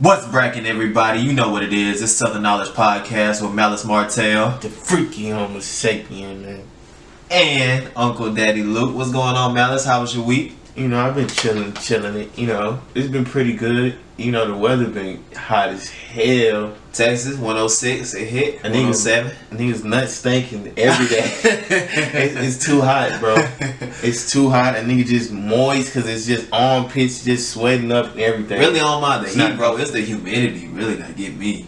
What's bracking, everybody? You know what it is. It's Southern Knowledge Podcast with Malice, Martel, the freaky Homo sapien, man. and Uncle Daddy Luke. What's going on, Malice? How was your week? You know, I've been chilling it. You know, it's been pretty good. You know, the weather been hot as hell. Texas, 106, it hit. 107. Niggas nuts stinking every day. it's too hot, bro. It's too hot. A nigga just moist because it's just armpits just sweating up and everything. Really on my heat, bro. It's the humidity really that get me.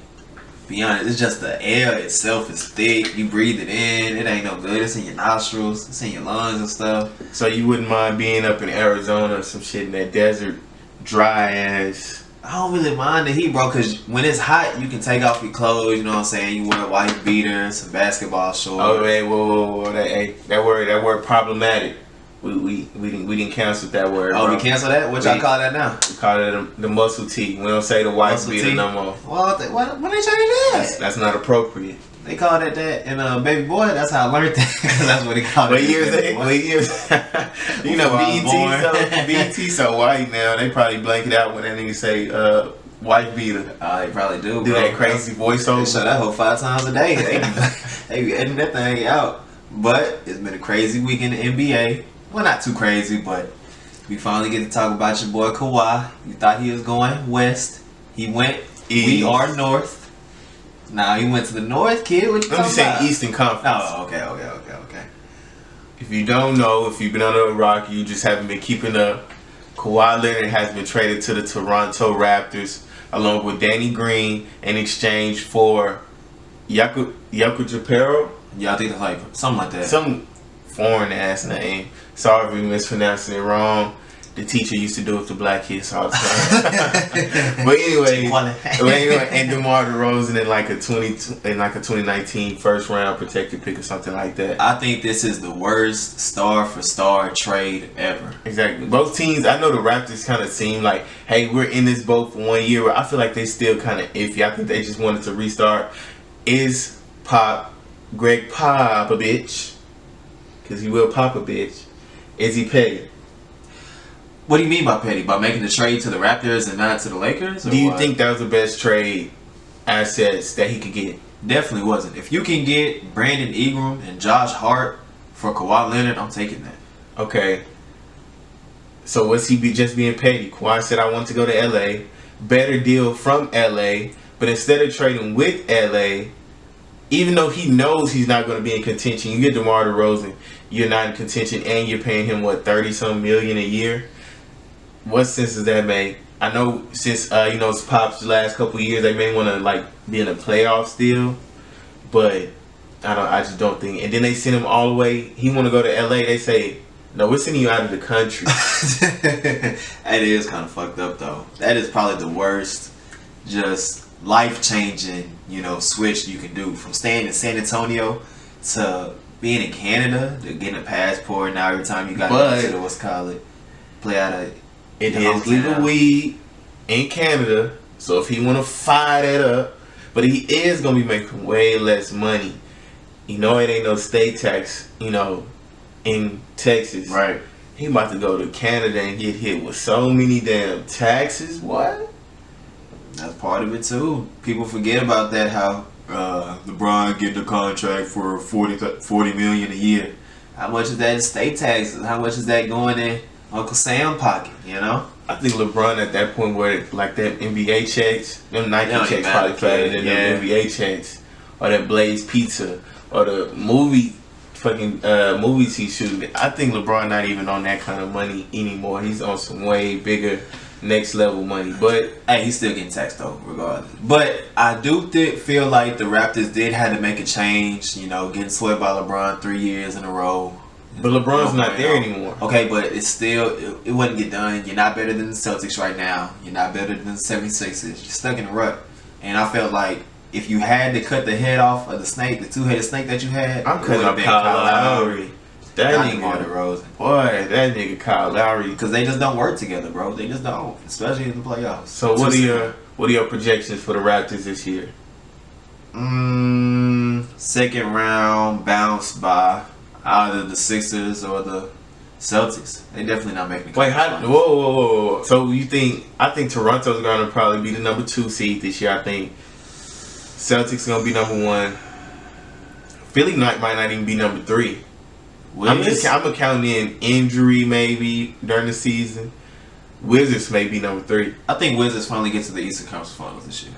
Be honest, it's just the air itself is thick. You breathe it in. It ain't no good. It's in your nostrils. It's in your lungs and stuff. So you wouldn't mind being up in Arizona or some shit in that desert, dry ass. I don't really mind the heat, bro, because when it's hot, you can take off your clothes, you know what I'm saying? You wear a white beater, some basketball shorts. Oh, hey, whoa. That word problematic. We didn't cancel that word, Oh, bro. we cancel that? What y'all call that now? We call it the muscle tee. We don't say the white Muscle beater tee? no more. Well, when they change that? That's not appropriate. They call it that in Baby Boy. That's how I learned that. That's what they call it. What years? You know, BET so white now. They probably blank it out when that nigga say white beater. They probably do, Do bro. that crazy voiceover. They show that whole 5 times a day. They be editing that thing out. But it's been a crazy week in the NBA. Well, not too crazy, but we finally get to talk about your boy Kawhi. You thought he was going west. He went East. We are north. Now he went to the north, kid. What you I'm just talking saying about? Eastern Conference. Oh, okay. If you don't know, if you've been under a rock, you just haven't been keeping up. Kawhi Leonard has been traded to the Toronto Raptors along with Danny Green in exchange for Yaku Japero. Yeah, I think it's like something like that. Some foreign ass name. Sorry if we mispronouncing it wrong. The teacher used to do it to black kids all the time. But anyway, and DeMar DeRozan in like a 2019 first round protected pick or something like that. I think this is the worst star for star trade ever. Exactly. Both teams, I know the Raptors kind of seem like, hey, we're in this boat for 1 year. I feel like they still kind of iffy. I think they just wanted to restart. Is Greg Popovich, because he will pop a bitch, is he petty? What do you mean by petty? By making the trade to the Raptors and not to the Lakers? Do you think that was the best trade assets that he could get? Definitely wasn't. If you can get Brandon Ingram and Josh Hart for Kawhi Leonard, I'm taking that. Okay. So was he just being petty? Kawhi said, I want to go to LA. Better deal from LA. But instead of trading with LA, even though he knows he's not going to be in contention, you get DeMar DeRozan, you're not in contention, and you're paying him, what, 30-some million a year? What sense does that make? I know since, it's Pop's last couple of years, they may want to, like, be in the playoffs still, but I just don't think. And then they send him all the way. He want to go to LA. They say, no, we're sending you out of the country. That is kind of fucked up, though. That is probably the worst, just life-changing, switch you can do. From staying in San Antonio to being in Canada, to getting a passport. Now every time you got to go to what's called it, play out of it is legal weed in Canada. So if he want to fire that up, but he is gonna be making way less money. It ain't no state tax, in Texas. Right. He about to go to Canada and get hit with so many damn taxes. What? That's part of it too. People forget about that. How LeBron getting a contract for $40 million a year. How much is that in state taxes? How much is that going in Uncle Sam pocket? I think LeBron at that point where like that NBA checks, them Nike checks probably better than them NBA checks, or that Blaze Pizza, or the movie t-shirt. I think LeBron not even on that kind of money anymore. He's on some way bigger next level money, but hey, he's still getting taxed though, regardless. But I do feel like the Raptors did have to make a change. Getting swept by LeBron 3 years in a row. But LeBron's not there anymore. Okay, but it's still it wouldn't get done. You're not better than the Celtics right now. You're not better than the 76ers. You're stuck in a rut. And I felt like if you had to cut the head off of the snake, the two-headed snake that you had, I'm cutting off Kyle Lowry. That nigga Kyle Lowry, because they just don't work together, bro. They just don't, especially in the playoffs. So what are your projections for the Raptors this year? Second round bounce by either the Sixers or the Celtics. They definitely not making the Wait, conference whoa, finals. whoa, whoa, whoa. So you think? I think Toronto's going to probably be the number 2 seed this year. I think Celtics going to be number 1. Philly might not even be number 3. I'm accounting in injury maybe during the season. Wizards may be number 3. I think Wizards finally get to the Eastern Conference Finals this year.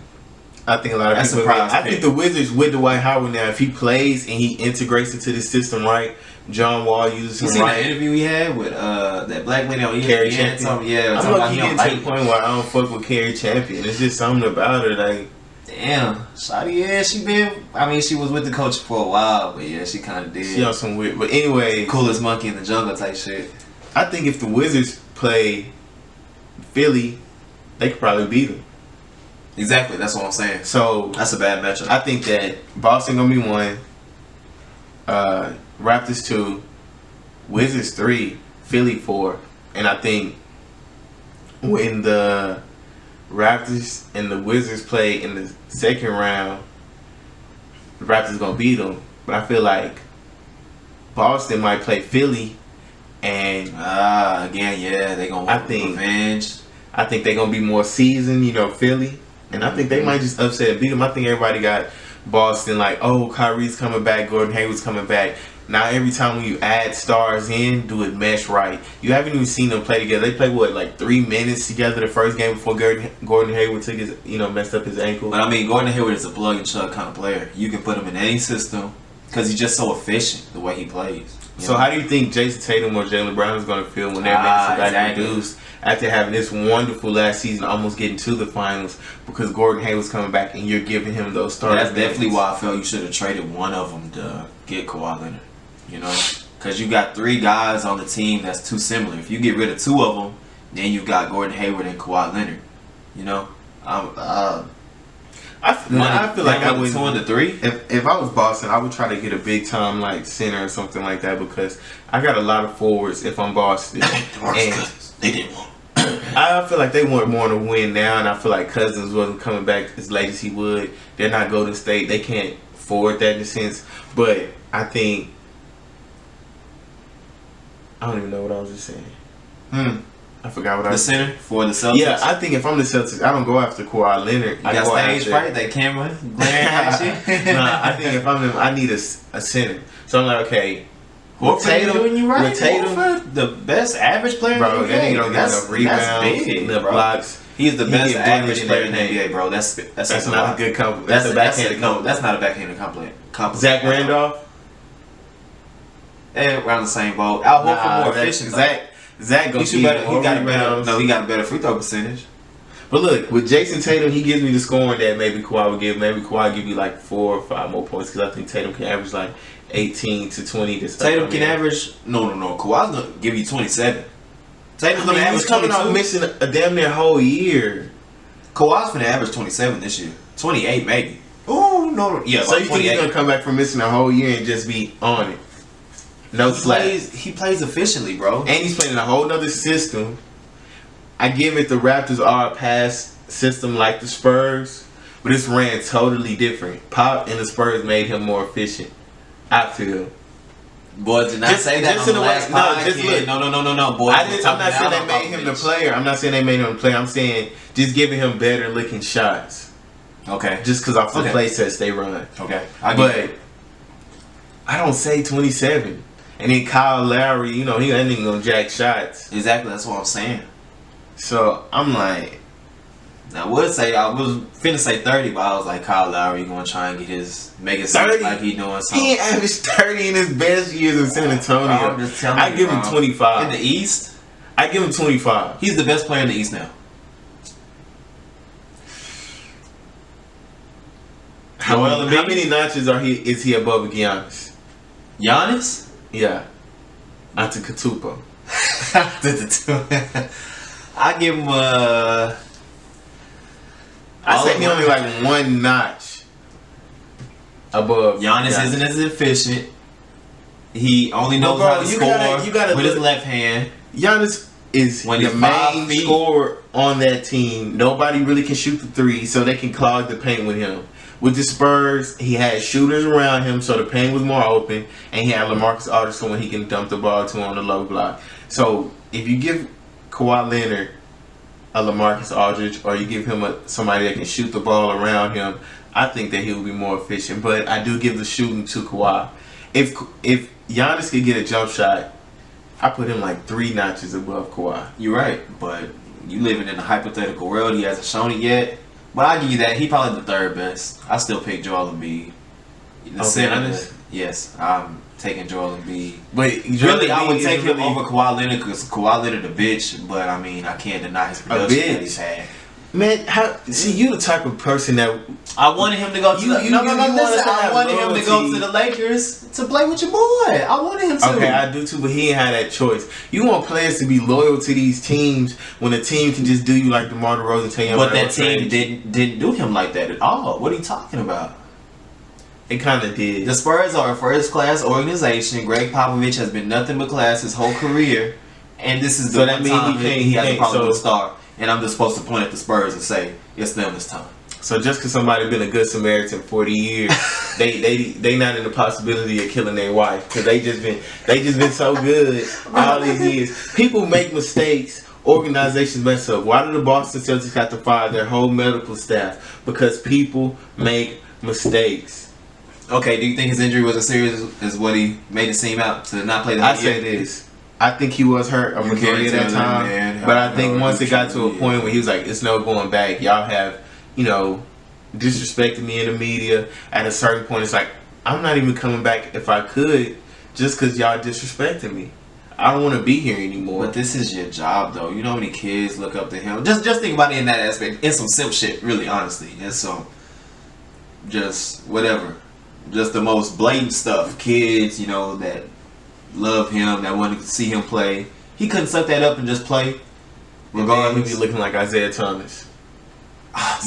I think a lot of That's people. surprise I pick. think the Wizards with Dwight Howard now, if he plays and he integrates into the system right, John Wall uses You him seen right. the interview he had with that black lady on Carrie ESPN? Champion. Yeah, I'm talking about lucky he getting don't to the like point where I don't fuck with Carrie Champion. It's just something about her, like. Damn, Shawty, yeah, she been. I mean, she was with the coach for a while, but yeah, she kind of did. She on some weird. But anyway, Coolest monkey in the jungle type shit. I think if the Wizards play Philly, they could probably beat them. Exactly, that's what I'm saying. So That's a bad matchup. I think that Boston gonna be 1, Raptors 2, Wizards 3, Philly 4, and I think when the Raptors and the Wizards play in the second round, the Raptors gonna beat them. But I feel like Boston might play Philly, and Again, yeah, they gonna I want think- revenge. I think they're gonna be more seasoned, Philly. And I think they might just upset and beat them. I think everybody got Boston like, oh, Kyrie's coming back, Gordon Hayward's coming back. Now every time when you add stars in, do it mesh right. You haven't even seen them play together. They played like 3 minutes together the first game before Gordon Hayward took his, messed up his ankle. But I mean, Gordon Hayward is a plug and chug kind of player. You can put him in any system because he's just so efficient the way he plays. So how do you think Jason Tatum or Jaylen Brown is going to feel when their minutes are back exactly. reduced after having this wonderful last season, almost getting to the finals because Gordon Hayward's coming back and you're giving him those starting That's minutes? definitely why I felt you should have traded one of them to get Kawhi Leonard. Because you got 3 guys on the team that's too similar. If you get rid of 2 of them, then you got Gordon Hayward and Kawhi Leonard. I feel like I would 2 and the 3. If I was Boston, I would try to get a big time like center or something like that because I got a lot of forwards if I'm Boston. And They didn't want. I feel like they want more to win now, and I feel like Cousins wasn't coming back as late as he would. They're not Golden State. They can't afford that in a sense. But I think I don't even know what I was just saying. I forgot what I The was center for the Celtics. Yeah, I think if I'm the Celtics, I don't go after Kawhi Leonard. You got stage fright, that camera glaring at shit. Nah, I think if I'm them, I need a center. So I'm like, okay, Horford doing you right. with Tatum, Horford, the best average player bro, in the that NBA. nigga don't get enough rebounds, That's big, enough bro. blocks. He's the He best get average bullied player in the in that NBA, bro. That's not a good compliment. That's a backhanded compliment. That's not a backhanded compliment. Zach Randolph, around the same boat. Al Horford more efficient. Zach He goes should better. He got a better. He got a better free throw percentage. But look, with Jason Tatum, he gives me the scoring that maybe Kawhi would give. Maybe Kawhi give you like 4 or 5 more points because I think Tatum can average like 18 to 20. Tatum can average. No. Kawhi's gonna give you 27. Tatum's gonna average he's coming 22. off missing a damn near whole year. Kawhi's gonna average 27 this year. 28 maybe. Oh no. Yeah. So you think he's gonna come back from missing a whole year and just be on it? No slack. He plays efficiently, bro. And he's playing in a whole nother system. I give it the Raptors are a pass system like the Spurs, but it's ran totally different. Pop and the Spurs made him more efficient. I feel. Boy, did not say that just on the in a way- last no, podcast. just look. No, boy. I'm not saying they made him the player. I'm not saying they made him the player. I'm saying just giving him better looking shots. Okay. Just because off the Okay. play sets they run. Okay. But I don't say 27. And then Kyle Lowry, he ain't even gonna jack shots. Exactly, that's what I'm saying. So I'm like, I was finna say 30, but I was like, Kyle Lowry gonna try and make it 30? seem like he doing something. he averaged 30 in his best years in San Antonio. I'm just telling I you, give him bro. 25. In the East, I give him 25. he's the best player in the East now. How Joel Embiid? many notches is he above Giannis? Giannis? Yeah. Antetokounmpo. I give him I say he only like 1 notch above Giannis isn't as efficient. He only knows bro, how to you score gotta with his look- left hand. Giannis is When the he's 5 main feet. scorer on that team. Nobody really can shoot the 3, so they can clog the paint with him. With the Spurs, he had shooters around him, so the paint was more open, and he had LaMarcus Aldridge, so when he can dump the ball to him on the low block. So if you give Kawhi Leonard a LaMarcus Aldridge, or you give him somebody that can shoot the ball around him, I think that he'll be more efficient. But I do give the shooting to Kawhi. If Giannis could get a jump shot, I put him like 3 notches above Kawhi. You're right, but you living in a hypothetical world. He hasn't shown it yet. But I'll give you that. He probably the third best. I still pick Joel Embiid. Honest? Yes, I'm taking Joel Embiid. But really, I would take him over Kawhi Leonard because Kawhi Leonard a bitch. But I mean, I can't deny his production that he's had. Man, you the type of person that I wanted him to go to I wanted him to go to the Lakers to play with your boy. I wanted him to. Okay, I do too, but he ain't had that choice. You want players to be loyal to these teams when a team can just do you like DeMar DeRozan tell you. But that team didn't do him like that at all. What are you talking about? It kind of did. The Spurs are a first-class organization. Greg Popovich has been nothing but class his whole career, and this is the one time he has a problem with a star. And I'm just supposed to point at the Spurs and say it's them this time. So just because somebody been a good Samaritan 40 years, they not in the possibility of killing their wife because they just been so good all these years. People make mistakes. Organizations mess up. Why do the Boston Celtics have to fire their whole medical staff? Because people make mistakes. Okay, do you think his injury was as serious as what he made it seem out to not play the I say this. I think he was hurt a majority of that time, man. But I think once it got to a point where he was like, it's no going back. Y'all have, disrespected me in the media. At a certain point, it's like, I'm not even coming back if I could just because y'all disrespected me. I don't want to be here anymore. But this is your job, though. You know how many kids look up to him? Just think about it in that aspect. It's some simp shit, really, honestly. It's some just whatever. Just the most blatant stuff. Kids, that love him, that wanted to see him play. He couldn't suck that up and just play. Regardless, he be looking like Isaiah Thomas.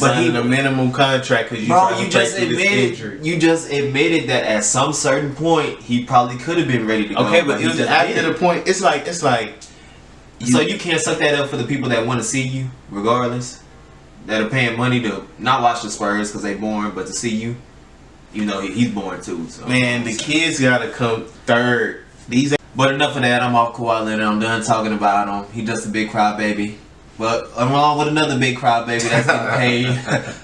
But he the minimum contract because you just admitted that at some certain point he probably could have been ready to go. Okay, but it was after the point. It's like. So you can't suck that up for the people that want to see you, regardless. That are paying money to not watch the Spurs because they boring, but to see you. He's boring too. So. Man, the kids gotta come third. But enough of that. I'm off Kawhi Leonard. I'm done talking about him. He just a big crybaby. But I'm along with another big crybaby that's getting paid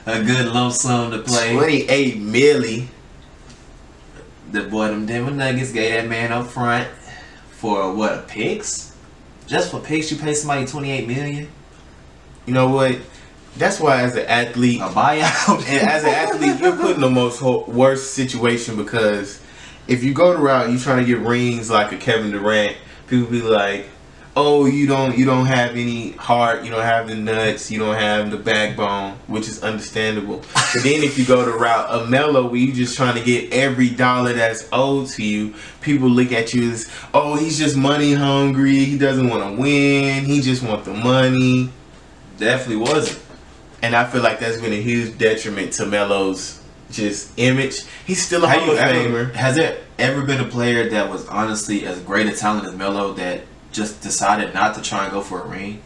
a good lump sum to play. 28 milli. The boy, them Denver Nuggets gave that man up front for what, picks? Just for picks, you pay somebody $28 million. You know what? That's why, as an athlete, a buyout. And as an athlete, you're put in the worst situation because if you go the route, you trying to get rings like a Kevin Durant. People be like, "Oh, you don't have any heart. You don't have the nuts. You don't have the backbone," which is understandable. But then if you go the route of Melo, where you just trying to get every dollar that's owed to you, people look at you as, "Oh, he's just money hungry. He doesn't want to win. He just want the money." Definitely wasn't. And I feel like that's been a huge detriment to Melo's just image. He's still a Hall of Famer. Has there ever been a player that was honestly as great a talent as Melo that just decided not to try and go for a ring?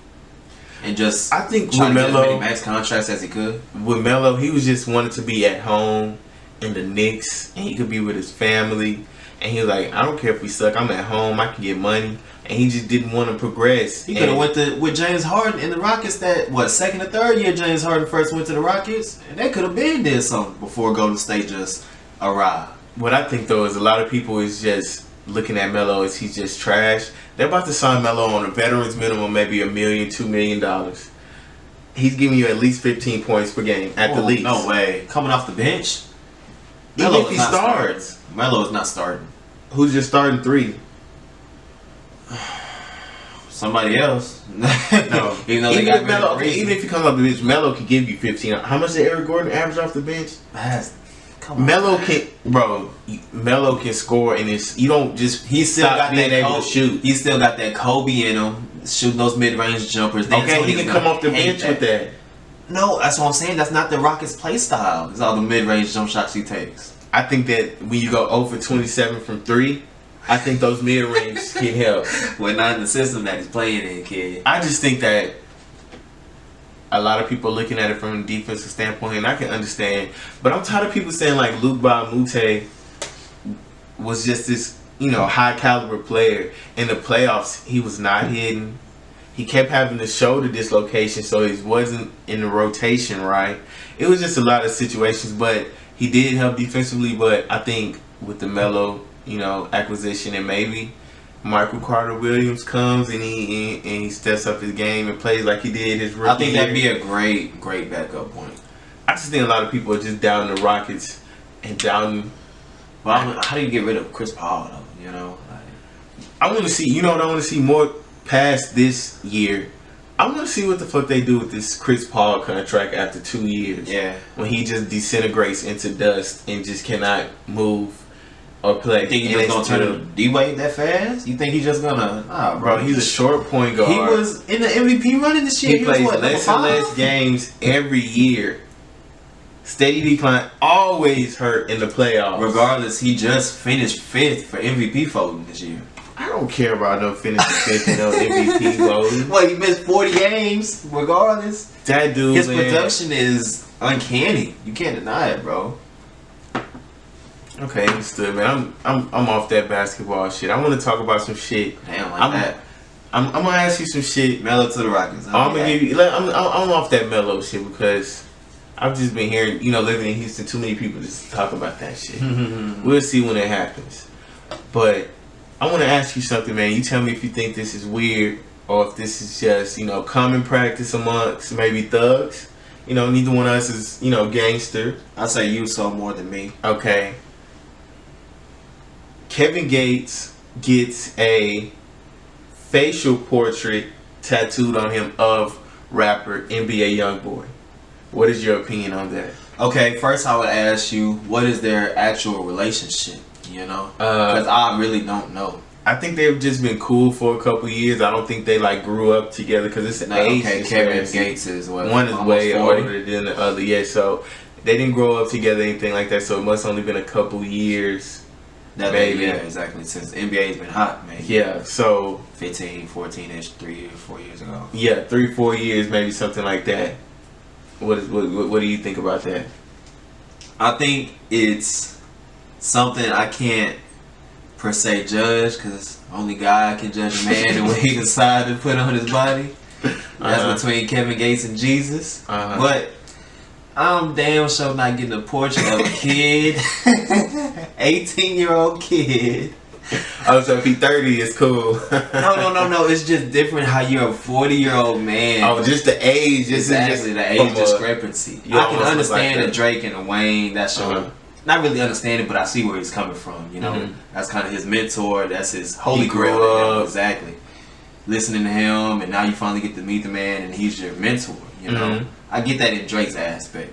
And just I think try with to get Melo, as many max contracts as he could? With Melo, he was just wanted to be at home in the Knicks. And he could be with his family. And he was like, I don't care if we suck. I'm at home. I can get money. And he just didn't want to progress. He could have went with James Harden in the Rockets. Second or third year James Harden first went to the Rockets, and they could have been did something before Golden State just arrived. What I think though is a lot of people is just looking at Melo as he's just trash. They're about to sign Melo on a veterans minimum, maybe $1 million, $2 million. He's giving you at least 15 points per game at the least. No way. Coming off the bench, even if he starts, Melo is not starting. Who's just starting 3? Somebody else. No. Even if he comes off the bench, Melo can give you 15. How much did Eric Gordon average off the bench? Melo can score, and you don't just. He still got being that able to shoot. He still got that Kobe in him, shooting those mid-range jumpers. Okay, he can come off the bench with that. No, that's what I'm saying. That's not the Rockets' play style. It's all the mid-range jump shots he takes. I think that when you go 0 for 27 from 3. I think those mid-range can help. Well, not in the system that he's playing in, kid. I just think that a lot of people are looking at it from a defensive standpoint, and I can understand. But I'm tired of people saying like Luke Ba Mute was just this high caliber player. In the playoffs, he was not hitting. He kept having the shoulder dislocation, so he wasn't in the rotation right. It was just a lot of situations, but he did help defensively. But I think with the Melo, acquisition, and maybe Michael Carter Williams comes and he steps up his game and plays like he did his rookie I think that'd year. be a great backup point. I just think a lot of people are just down the Rockets and down. Well, how do you get rid of Chris Paul though? I want to see. What I want to see more past this year. I want to see what the fuck they do with this Chris Paul contract after 2 years. Yeah. When he just disintegrates into dust and just cannot move or play. You think he's just gonna turn into D-Wade that fast? You think he's just gonna? Nah, bro. He's a short point guard. He was in the MVP running this year. He plays less and less games every year. Steady decline, always hurt in the playoffs. Regardless, he just finished 5th for MVP voting this year. I don't care about no finishing 5th in no MVP voting. Well, he missed 40 games. Regardless, that dude, his production is uncanny. You can't deny it, bro. Okay, understood, man. I'm off that basketball shit. I want to talk about some shit. Damn, like that. I'm gonna ask you some shit. Melo to the Rockets. I'm gonna give you. I'm off that Melo shit because I've just been hearing, living in Houston, too many people just talk about that shit. We'll see when it happens. But I want to ask you something, man. You tell me if you think this is weird or if this is just, common practice amongst maybe thugs. Neither one of us is, gangster. I say you so more than me. Okay. Kevin Gates gets a facial portrait tattooed on him of rapper NBA YoungBoy. What is your opinion on that? Okay, first I would ask you, what is their actual relationship? Because I really don't know. I think they've just been cool for a couple years. I don't think they grew up together because it's an age. Okay, Kevin Gates is what? One is way 40? older than the other. Yeah, so they didn't grow up together, anything like that. So it must only been a couple years. Maybe. Yeah, exactly. Since the NBA's been hot, maybe. Yeah, so 15, 14-ish, 3 or 4 years ago. Yeah, 3-4 years, maybe something like that. What do you think about that? I think it's something I can't per se judge because only God can judge a man and what he decided to put on his body. That's between Kevin Gates and Jesus. But I'm damn sure not getting a portrait of a kid, 18-year-old kid. Oh, so if he's 30, it's cool. No. It's just different how you're a 40-year-old man. Oh, just the age. Exactly, the age discrepancy. I can understand the Drake and the Wayne. That's your... Not really understand it, but I see where he's coming from. That's kind of his mentor. That's his holy grail. Exactly. Listening to him, and now you finally get to meet the man, and he's your mentor. I get that in Drake's aspect,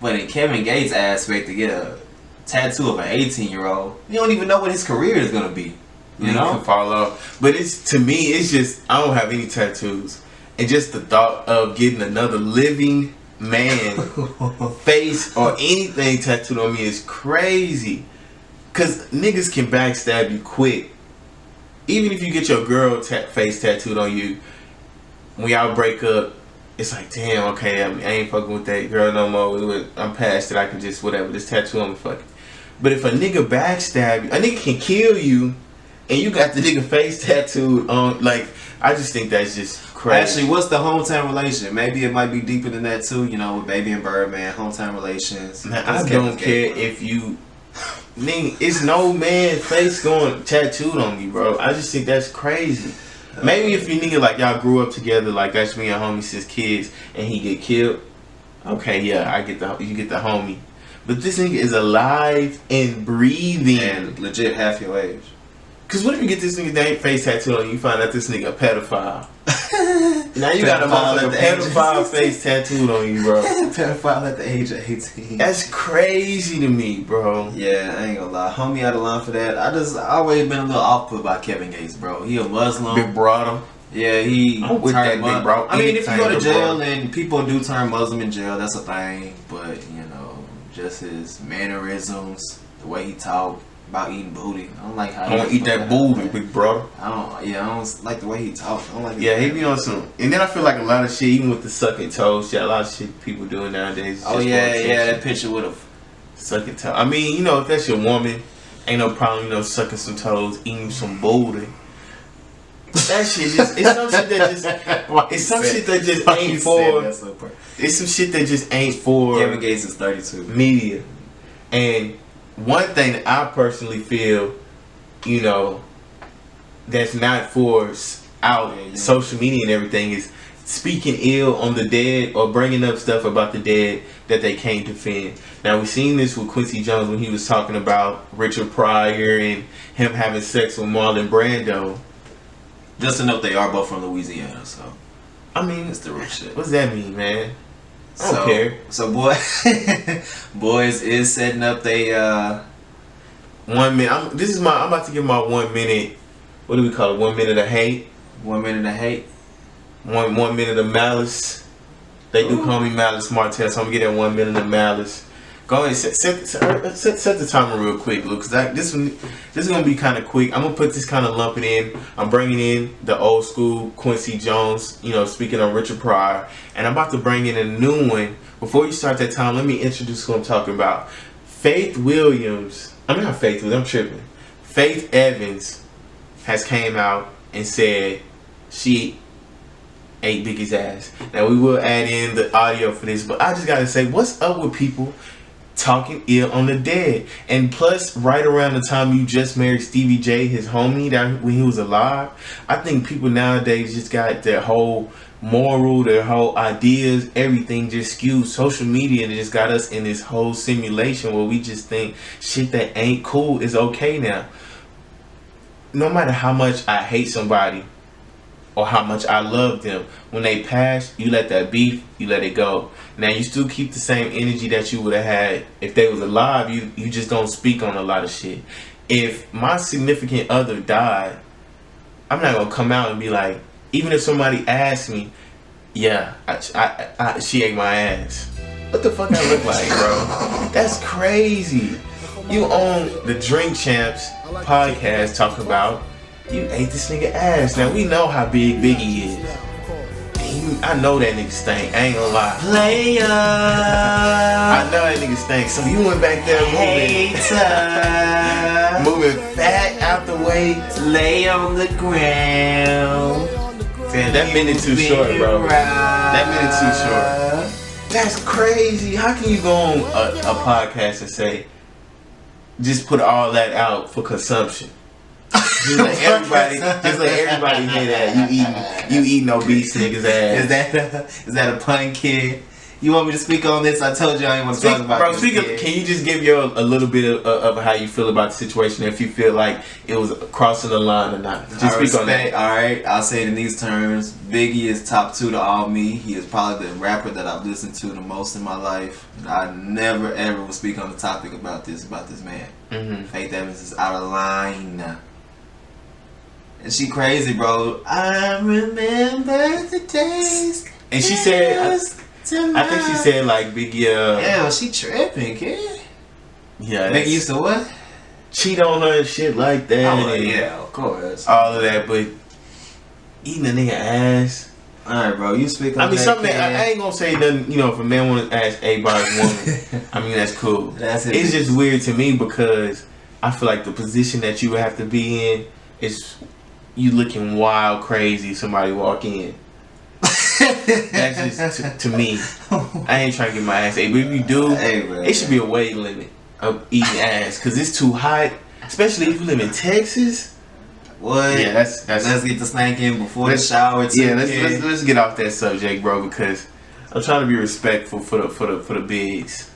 but in Kevin Gates' aspect, to get a tattoo of an 18-year-old, you don't even know what his career is gonna be. You know, can fall off. But to me, it's just I don't have any tattoos, and just the thought of getting another living man face or anything tattooed on me is crazy. Cause niggas can backstab you quick. Even if you get your girl face tattooed on you, when y'all break up, it's like, damn, okay, I ain't fucking with that girl no more. I'm past it. I can just whatever, just tattoo on me, fuck it. But if a nigga backstab you, a nigga can kill you, and you got the nigga face tattooed on, I just think that's just crazy. Actually, what's the hometown relation? Maybe it might be deeper than that too. With Baby and Birdman, hometown relations. Man, I don't care if you, nigga, it's no man face going tattooed on me, bro. I just think that's crazy. Maybe if you nigga y'all grew up together, that's me and homie since kids, and he get killed. Okay, yeah, you get the homie. But this nigga is alive and breathing and legit half your age. Cause what if you get this nigga that face tattooed on you find out this nigga a pedophile? Now you got a motherfucking pedophile face tattooed on you, bro. Pedophile at the age of 18. That's crazy to me, bro. Yeah, I ain't gonna lie. Homie out of line for that. I always been a little off put by Kevin Gates, bro. He a Muslim. Big brother. Yeah, he I'm with that big bro. I mean, if you go to jail and people do turn Muslim in jail, that's a thing. But, just his mannerisms, the way he talk about eating booty. I don't like how I don't eat that booty, big brother. I don't like the way he talks. I don't like he be on some. And then I feel like a lot of shit, even with the sucking toes, a lot of shit people doing nowadays. Oh yeah, that picture with a sucking toe. I mean, if that's your woman ain't no problem, you know, sucking some toes, eating some booty. That shit just, it's some shit that just, it's some shit that just ain't for, it's some shit that just ain't for Kevin Gates is 32. Media. And one thing that I personally feel, you know, that's not for out social media and everything is speaking ill on the dead or bringing up stuff about the dead that they can't defend. Now, we've seen this with Quincy Jones when he was talking about Richard Pryor and him having sex with Marlon Brando. Just to note, they are both from Louisiana, so I mean, it's the real shit. What's that mean, man? I don't care. So, boys is setting up they 1 minute. I'm about to give my 1 minute. What do we call it? 1 minute of hate. 1 minute of hate. One minute of malice. They do call me Malice Martel, so I'm gonna get that 1 minute of malice. Go ahead, set the timer real quick, Luke, because this is gonna be kind of quick. I'm gonna put this kind of lumping in. I'm bringing in the old school Quincy Jones, you know, speaking on Richard Pryor, and I'm about to bring in a new one. Before you start that time, let me introduce who I'm talking about. Faith Williams. I'm not Faith Williams. I'm tripping. Faith Evans has came out and said she ate Biggie's ass. Now, we will add in the audio for this, but I just gotta say, what's up with people talking ill on the dead? And plus, right around the time you just married Stevie J, his homie, that when he was alive, I think people nowadays just got their whole moral, their whole ideas, everything just skewed. Social media and it just got us in this whole simulation where we just think shit that ain't cool is okay now. No matter how much I hate somebody or how much I love them, when they pass, you let that beef, you let it go. Now, you still keep the same energy that you would have had if they was alive. You just don't speak on a lot of shit. If my significant other died, I'm not gonna come out and be like, even if somebody asks me, yeah, she ate my ass. What the fuck I look like, bro? That's crazy. You own the Drink Champs podcast talking about you ate this nigga ass. Now, we know how big Biggie is. I know that nigga stank. I ain't gonna lie. Player. I know that nigga stank. So you went back there moving fat out the way. Lay on the ground. Damn, that minute too short, bro. That minute too short. That's crazy. How can you go on a podcast and say, just put all that out for consumption? Just let everybody hear that you eating obese niggas ass. Is that a pun, kid? You want me to speak on this? I told you I ain't want to talk about bro, this. Can you just give a little bit of how you feel about the situation, if you feel like it was crossing the line or not? Just speak on that. Alright, I'll say it in these terms. Biggie is top 2 to all me. He is probably the rapper that I've listened to the most in my life. I never ever will speak on the topic about this man. Mm-hmm. Faith Evans is out of line. And she crazy, bro. I remember the days. And she said, I think she said like Biggie. Yeah, she tripping, kid. Yeah, Biggie used to what? Cheat on her and shit like that. Oh, yeah, of course. All of that, but eating a nigga ass. Alright, bro, you speak on I mean, that, something I ain't gonna say nothing. You know, if a man want to ask a by his woman, I mean that's cool. It's just weird to me because I feel like the position that you would have to be in is you looking wild crazy. Somebody walk in. That's just to me. I ain't trying to get my ass ate, but if you do, it should be a weight limit of eating ass because it's too hot, especially if you live in Texas. What? Yeah, that's let's get the stank in before the shower. Too, yeah, let's get off that subject, bro, because I'm trying to be respectful for the bigs.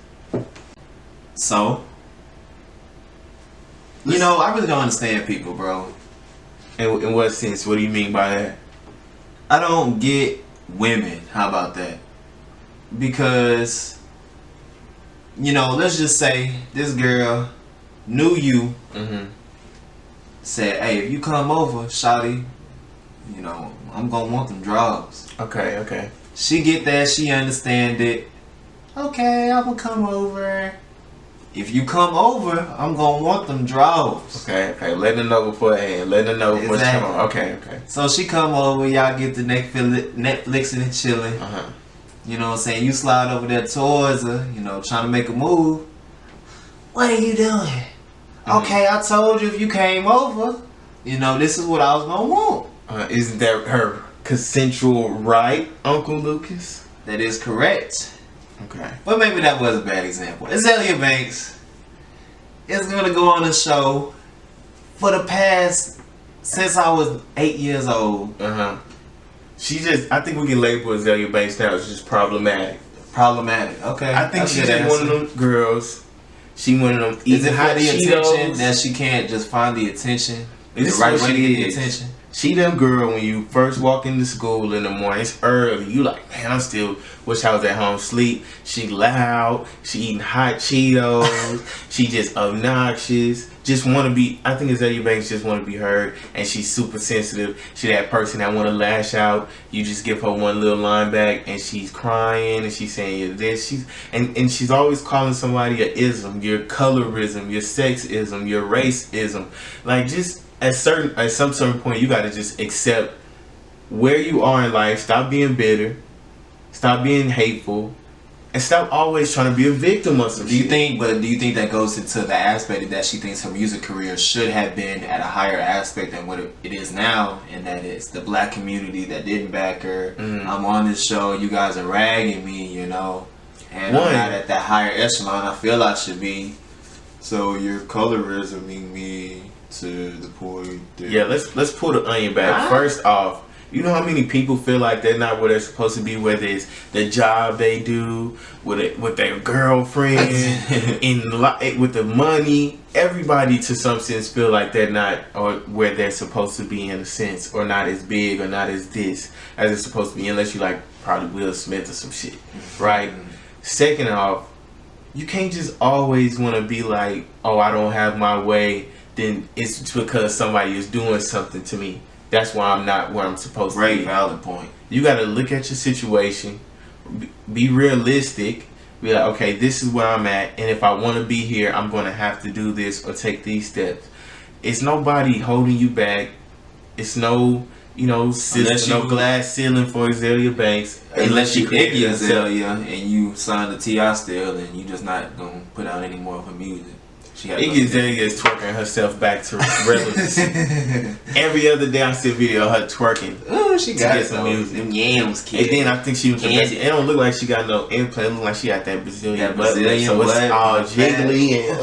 So, you know, I really don't understand people, bro. In what sense? What do you mean by that? I don't get women. How about that? Because, you know, let's just say this girl knew you. Mm-hmm. Said, hey, if you come over, shawty, you know, I'm gonna want them drugs. Okay. She get that, she understand it. Okay, I'm gonna come over. If you come over, I'm gonna want them drugs. Okay. Let her know beforehand. Let her know before she come over. Okay. So she come over, y'all get the Netflixing and chilling. Uh-huh. You know what I'm saying? You slide over there towards her, you know, trying to make a move. What are you doing? Okay, I told you if you came over, you know, this is what I was gonna want. Isn't that her consensual right, Uncle Lucas? That is correct. Okay. But maybe that was a bad example. Azealia Banks is gonna go on a show for the past, since I was 8 years old. She just, I think we can label Azealia Banks now as just problematic. Problematic. Okay. I think she's just one of them girls. She one of them eating hot Cheetos. Attention that she can't just find the attention? This the right is what way to she get the is. attention? She them girl when you first walk into school in the morning, it's early. You like, man, I still wish I was at home sleep. She loud. She eating hot Cheetos. She just obnoxious. Just want to be, I think Azealia Banks just want to be heard. And she's super sensitive. She that person that want to lash out. You just give her one little line back and she's crying and she's saying you're this. And she's always calling somebody a ism, your colorism, your sexism, your racism. Like just at some certain point you gotta just accept where you are in life. Stop being bitter. Stop being hateful. And stop always trying to be a victim of some shit. Do you think that goes into the aspect that she thinks her music career should have been at a higher aspect than what it is now, and that it's the black community that didn't back her? I'm on this show, you guys are ragging me, you know, and I'm not at that higher echelon I feel I should be. So you're colorisming me to the point that... Yeah, let's pull the onion back. First off, you know how many people feel like they're not where they're supposed to be, whether it's the job they do, with their girlfriend, with the money. Everybody to some sense feel like they're not or where they're supposed to be in a sense, or not as big or not as this as it's supposed to be, unless you like probably Will Smith or some shit, right? Second off, you can't just always want to be like, oh, I don't have my way, then it's because somebody is doing something to me. That's why I'm not where I'm supposed to be. Great valid point. You got to look at your situation, be realistic, be like, okay, this is where I'm at, and if I want to be here, I'm going to have to do this or take these steps. It's nobody holding you back. It's no, system, no glass ceiling for Azealia Banks. Unless you Iggy Azalea and you signed the T.I. still, and you just not going to put out any more of her music. Iggy Azalea is twerking herself back to relevance. Every other day I see a video of her twerking. Oh, she got some music. Them yams, kid. And then I think she was the best. It don't look like she got no implant. It look like she got that Brazilian butt. So it's all jiggly. And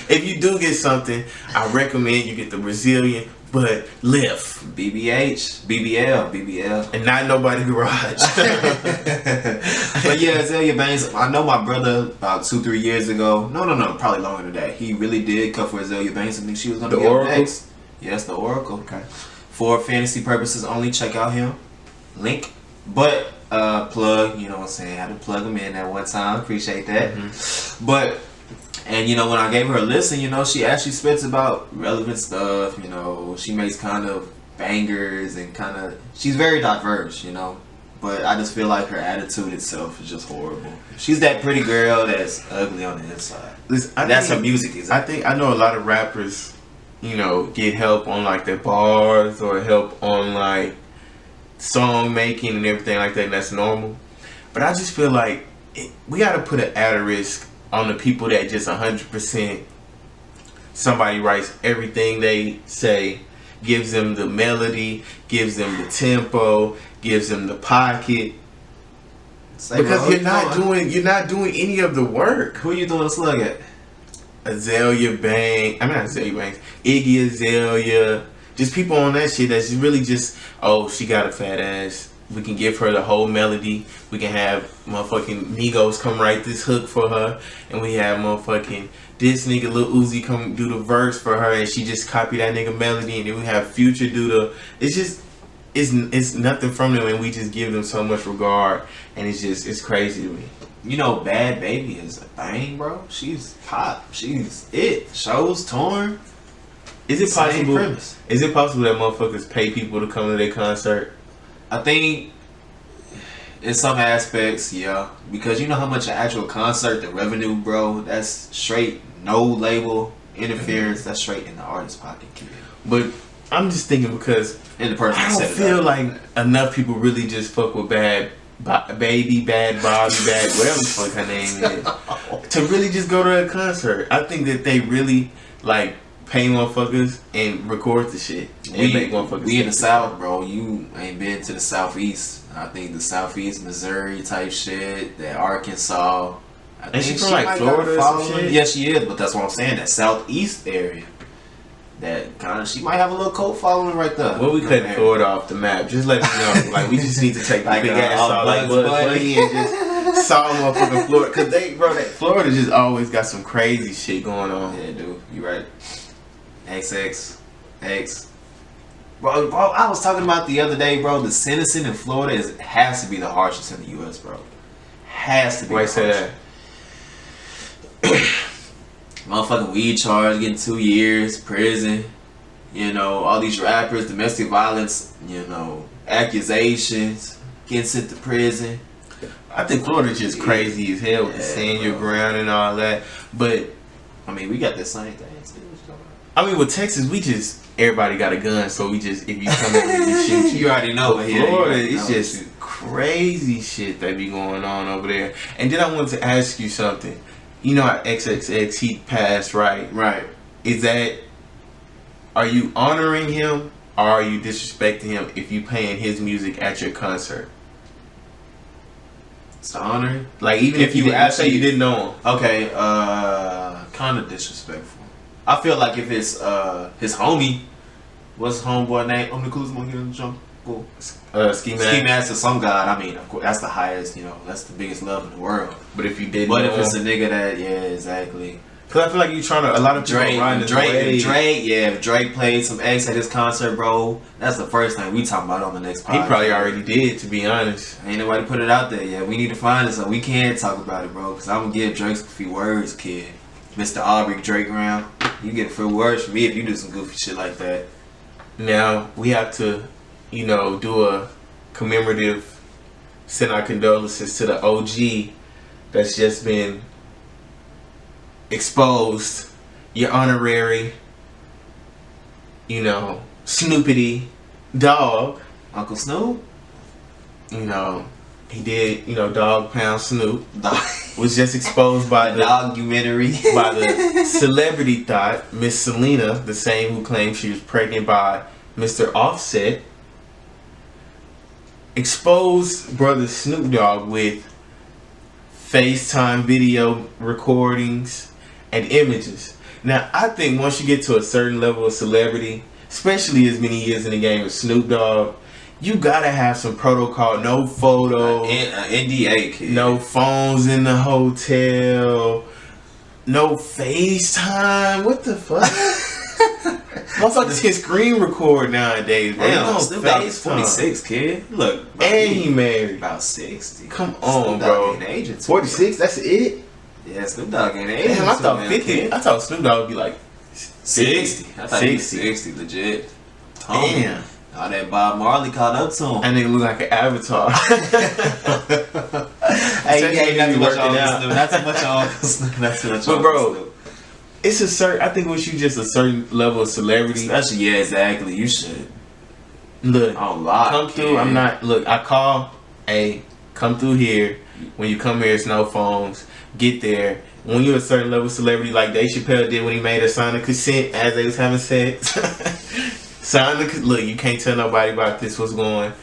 if you do get something, I recommend you get the Brazilian butt lift. BBL. And not nobody garage. But yeah, Azealia Banks, I know my brother about 2-3 years ago. No, probably longer than that. He really did cut for Azealia Banks. I think she was going to be up next. Yes, the Oracle. Okay. For fantasy purposes only, check out him. Link. But plug, you know what I'm saying? I had to plug him in at one time. Appreciate that. But and when I gave her a listen, she actually spits about relevant stuff. She makes kind of bangers and she's very diverse. But I just feel like her attitude itself is just horrible. She's that pretty girl that's ugly on the inside. That's her music. Exactly. I know a lot of rappers, get help on like their bars or help on like song making and everything like that. And that's normal. But I just feel like we got to put an asterisk on the people that just 100% somebody writes everything they say, gives them the melody, gives them the tempo, gives them the pocket. Because you're not doing any of the work. Who are you doing a slug at? Azealia Banks. I mean not Azealia Banks. Iggy Azalea. Just people on that shit that's really just, oh, she got a fat ass. We can give her the whole melody. We can have motherfucking Migos come write this hook for her. And we have motherfucking this nigga Lil Uzi come do the verse for her. And she just copy that nigga melody. And then we have Future do the... It's just... It's nothing from them. And we just give them so much regard. And it's crazy to me. Bad Baby is a thing, bro. She's pop. She's it. Shows torn. Is it possible that motherfuckers pay people to come to their concert? I think in some aspects, yeah. Because you know how much an actual concert, the revenue, bro, that's straight no label interference. That's straight in the artist's pocket, kid. But I'm just thinking because I don't feel like enough people really just fuck with Bad Baby, Bad Bobby, Bad whatever the fuck her name is, to really just go to a concert. I think that they really like pay motherfuckers and record the shit. And make motherfuckers. We in the South, bro. You ain't been to the Southeast. I think the Southeast, Missouri type shit, that Arkansas. And she from like Florida or some shit? Yeah, she is, but that's what I'm saying. That Southeast area. That kind of, she might have a little cult following right there. Well, we cutting Florida off the map. Just let me know. Like, we just need to take like the big ass off like Bugs Bunny and just solve motherfucking Florida. Cause that Florida just always got some crazy shit going on. Yeah, dude, you right. XX. Bro, I was talking about the other day, bro. The sentencing in Florida has to be the harshest in the U.S., bro. Has to be. Why say that? Motherfucking weed charge, getting 2 years prison. You know, all these rappers, domestic violence, you know, accusations, getting sent to prison. I think Florida's just crazy as hell with the stand your ground and all that. But I mean, we got the same thing. I mean, with Texas, everybody got a gun, so we just, if you come in, we just shoot you. You already know. But Florida, it's just crazy shit that be going on over there. And then I wanted to ask you something. You know how XXX, he passed, right? Right. Are you honoring him, or are you disrespecting him if you playing his music at your concert? It's an honor. Like, even if you actually you didn't know him. Okay, kind of disrespectful. I feel like if it's his homie, what's his homeboy name? I'm the coolest monkey in the jungle. Ski Mask or some god. I mean, of course, that's the highest. You know, that's the biggest love in the world. But if you didn't, if it's a nigga that, yeah, exactly. Cause I feel like you trying to. A lot of people Drake. Yeah, if Drake played some X at his concert, bro, that's the first thing we talking about on the next podcast. He probably already did, to be honest. Ain't nobody put it out there yet. We need to find it so we can talk about it, bro. Cause I'm gonna give Drake a few words, kid. Mr. Aubrey Drake round. You get a few words from me if you do some goofy shit like that. Now we have to, you know, do a commemorative, send our condolences to the OG that's just been exposed. Your honorary, you know, Snoopity Dogg. Uncle Snoop? You know, he did, you know, Dog Pound Snoop. Was just exposed by the documentary by the celebrity thought, Miss Selena, the same who claimed she was pregnant by Mr. Offset. Exposed brother Snoop Dogg with FaceTime video recordings and images. Now, I think once you get to a certain level of celebrity, especially as many years in the game of Snoop Dogg, you gotta have some protocol. No photo, NDA, kid. No phones in the hotel, no FaceTime. What the fuck? Motherfuckers can screen record nowadays, bro. Damn, Snoop Dogg is 46, kid. Look, bro, and he married. About 60. Come on, bro. 46, that's it? Yeah, Snoop Dogg ain't aging. Damn, I thought 50. Man. I thought Snoop Dogg would be like 60. I thought 60. He was 60, legit. Damn. All that Bob Marley caught up to him. That nigga look like an avatar. Hey, not too much on Snoop. Not too much on Snoop. Not too much on But bro, it's a certain. I think once you just a certain level of celebrity, especially exactly. You should look. Come through. I'm not. Look, I call. Hey, come through here. When you come here, it's no phones. Get there. When you're a certain level of celebrity, like Dave Chappelle did when he made us sign a consent as they was having sex. Look, you can't tell nobody about this. What's going?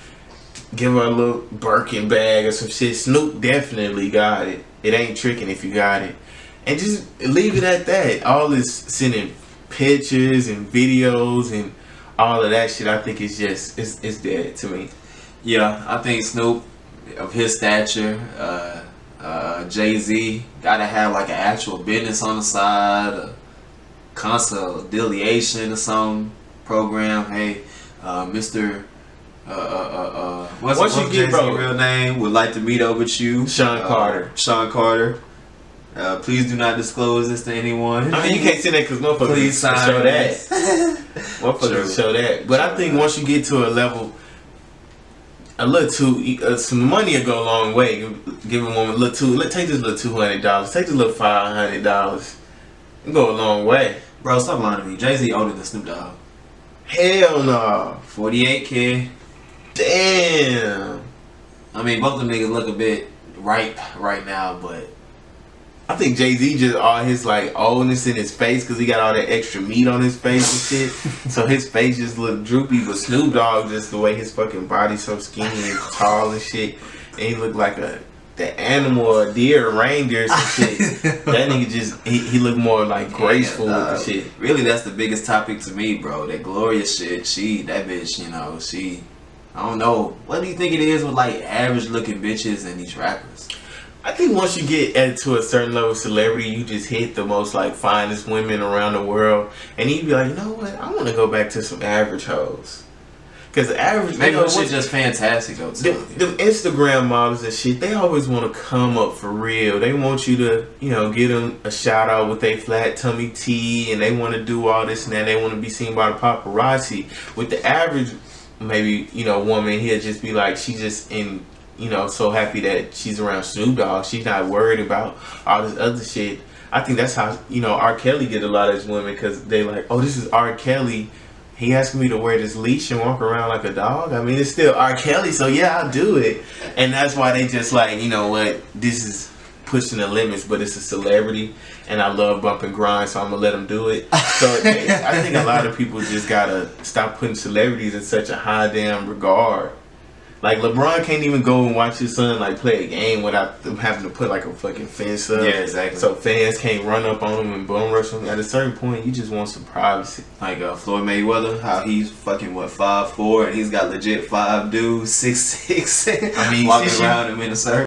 Give her a little Birkin bag or some shit. Snoop definitely got it. It ain't tricking if you got it. And just leave it at that. All this sending pictures and videos and all of that shit, I think it's just, it's dead to me. Yeah, I think Snoop, of his stature, Jay-Z, gotta have like an actual business on the side, a consolidation or something. Program. Hey, Mr. What's your real name? Would like to meet up with you, Sean Carter. Sean Carter. Please do not disclose this to anyone. I mean, you can't say that because motherfuckers please sign show that. Motherfuckers show that. But I think once you get to a level, a little too, some money will go a long way. Give a woman a little too. Take this little $200. Take this little $500. It go a long way. Bro, stop lying to me. Jay-Z older than Snoop Dogg. Hell no. 48, kid. Damn. I mean, both of them niggas look a bit ripe right now, but I think Jay-Z just all his like oldness in his face because he got all that extra meat on his face and shit. So his face just look droopy. But Snoop Dogg, just the way his fucking body's so skinny and tall and shit, and he look like the animal, or a deer, or reindeer, or some shit. That nigga just he look more like graceful and shit. Really, that's the biggest topic to me, bro. That Gloria shit. That bitch, you know, I don't know. What do you think it is with like average looking bitches and these rappers? I think once you get to a certain level of celebrity, you just hit the most like finest women around the world, and you'd be like, you know what? I want to go back to some average hoes. Cause the average, maybe that shit just fantastic though too. The Instagram models and shit, they always want to come up for real. They want you to, you know, give them a shout out with their flat tummy tea, and they want to do all this and that. They want to be seen by the paparazzi. With the average, maybe, you know, woman, he'll just be like, she just in, you know, so happy that she's around Snoop Dogg. She's not worried about all this other shit. I think that's how, you know, R. Kelly get a lot of his women, because they like, oh, this is R. Kelly. He asked me to wear this leash and walk around like a dog. I mean, it's still R. Kelly, so yeah, I'll do it. And that's why they just like, you know what, this is pushing the limits, but it's a celebrity, and I love bump and grind, so I'm gonna let them do it. So I think a lot of people just gotta stop putting celebrities in such a high damn regard. Like LeBron can't even go and watch his son like play a game without them having to put like a fucking fence up. Yeah, exactly. So fans can't run up on him and bum rush him. At a certain point, you just want some privacy. Like Floyd Mayweather, how he's fucking 5'4" and he's got legit 5 dudes, 6'6", I mean, walking around him in a circle.